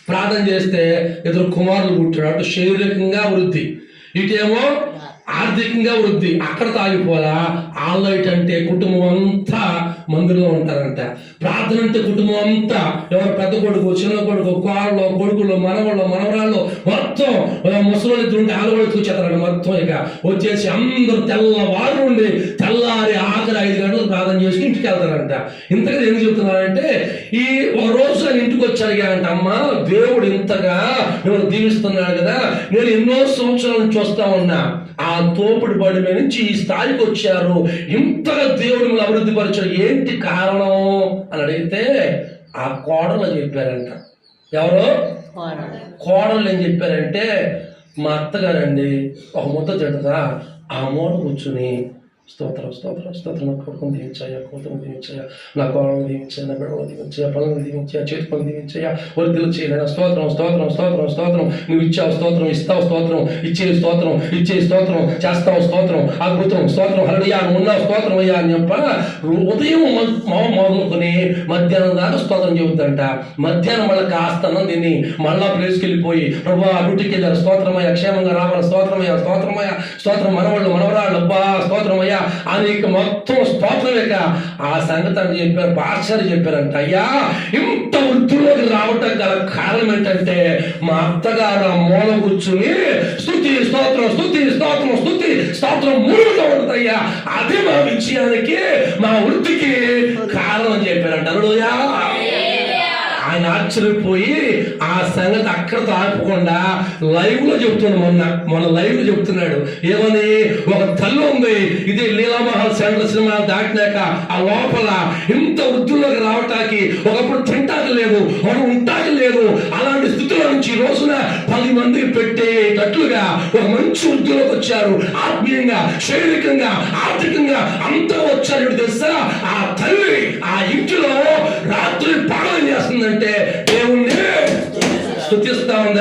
ప్రార్థన చేస్తే ఇద్దరు కుమారులు పుట్టాడు. అటు శారీరకంగా వృద్ధి, ఇటేమో ఆర్థికంగా వృద్ధి. అక్కడ తాగిపోలా. ఆల్రైట్ అంటే కుటుంబం అంతా మందిరంలో ఉంటారంట. ప్రార్థన అంటే కుటుంబం అంతా, ఎవరు పెద్ద కొడుకు, చిన్న కొడుకు, కోళ్ళు, కొడుకులు, మనవాళ్ళు, మనవరాళ్ళు, మొత్తం ముసలి ఇద్దరు ఉంటే ఆడవాళ్ళు కూర్చేస్తారంట. మొత్తం ఇక వచ్చేసి అందరూ తెల్లవారు ఉండి తెల్లారి ఆఖరి 5 గంటలు ప్రార్థన చేసి ఇంటికి వెళ్తారంట. ఇంతగా ఎందుకు చెబుతున్నారంటే, ఈ ఒక రోజు ఆయన ఇంటికి వచ్చి అడిగారంట, అమ్మ దేవుడు ఇంతగా మిమ్మల్ని దీవిస్తున్నాడు కదా, నేను ఎన్నో సంవత్సరాల నుంచి వస్తా ఉన్నా, ఆ తోపుడు బడి మీద నుంచి ఈ స్థాయికి వచ్చారు, ఇంతగా దేవుడు మిమ్మల్ని అభివృద్ధి పరిచారు, ఏంటి కారణం అని అడిగితే ఆ కోడలు చెప్పారంట. ఎవరు? కోడలు ఏం చెప్పారంటే, మా అత్తగారండి ఒక ముద్ద తింటదా, ఆ మూల కూర్చుని స్తోత్రం స్తోత్రం స్తోత్రం, నా కొడుకుని దీవించాయా, కూతురు దీవించాయా, నా కోడలు దీవించాయా, నా బిడ్డలు దీవించాయా, పనులు దీవించాయా, చేతి పనులు దీవించాయా, వర్ధులు చేయలేనా, స్తోత్రం స్తోత్రం స్తోత్రం స్తోత్రం, నువ్వు ఇచ్చావు స్తోత్రం, ఇస్తావు స్తోత్రం, ఇచ్చే స్తోత్రం, ఇచ్చే స్తోత్రం, చేస్తావు స్తోత్రం, అద్భుతం స్తోత్రం, హల్లెలూయా, నువ్వు ఉన్నావు స్తోత్రం అయ్యా అని చెప్ప ఉదయం మొదలుకొని మధ్యాహ్నం దాకా స్తోత్రం చెబుతుందంట. మధ్యాహ్నం మళ్ళీ కాస్తనం తిని మళ్ళా ప్లేస్కి వెళ్ళిపోయి, ప్రభు డ్యూటీకి వెళ్ళారు, స్తోత్రమయ్యా, క్షేమంగా రావాలి, స్తోత్రమయ్యా, స్తోత్రమయ్యా, స్తోత్రం, మనవాళ్ళు మనవరాళ్ళు, అబ్బా స్తోత్రమయ్యా అని మొత్తం స్తోత్రమేక ఆ సంగతి అని చెప్పారు. పాస్టర్ చెప్పారంట, అయ్యా ఇంత వృద్ధిలోకి రావటం గల కారణం ఏంటంటే, మా అత్తగారు ఆ మూల కూర్చుని స్తుతి స్తోత్రం స్తుతి స్తోత్రం స్తుతి స్తోత్రం మూడుగా ఉంటుందయ్యా, అది మా విజయానికి మా వృద్ధికి కారణం అని చెప్పారంట. హల్లెలూయా. ఆయన ఆశ్చర్యపోయి ఆ సంగతి అక్కడతో ఆపకుండా లైవ్ లో చెప్తున్నాడు. మొన్న లైవ్ లో చెప్తున్నాడు ఏమని, ఒక తల్లి ఉంది, ఇది లీలామహల్ సెంటర్ సినిమా దాటినాక ఆ లోపల ఇంత వృద్ధుల్లోకి రావటానికి ఒకప్పుడు తింటాకి లేదు, ఒక ఉంటాకి లేదు, అలాంటి స్థితిలో నుంచి ఈ రోజున 10 మందికి పెట్టేటట్లుగా ఒక మంచి వృద్ధిలోకి వచ్చారు. ఆత్మీయంగా, శారీరకంగా, ఆర్థికంగా అంతా వచ్చారు. తెలుసా, ఆ తల్లి ఆ ఇంటిలో రాత్రి పాలన చేస్తుందంటే దేవుణ్ణి స్తుతిస్తా ఉంది.